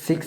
6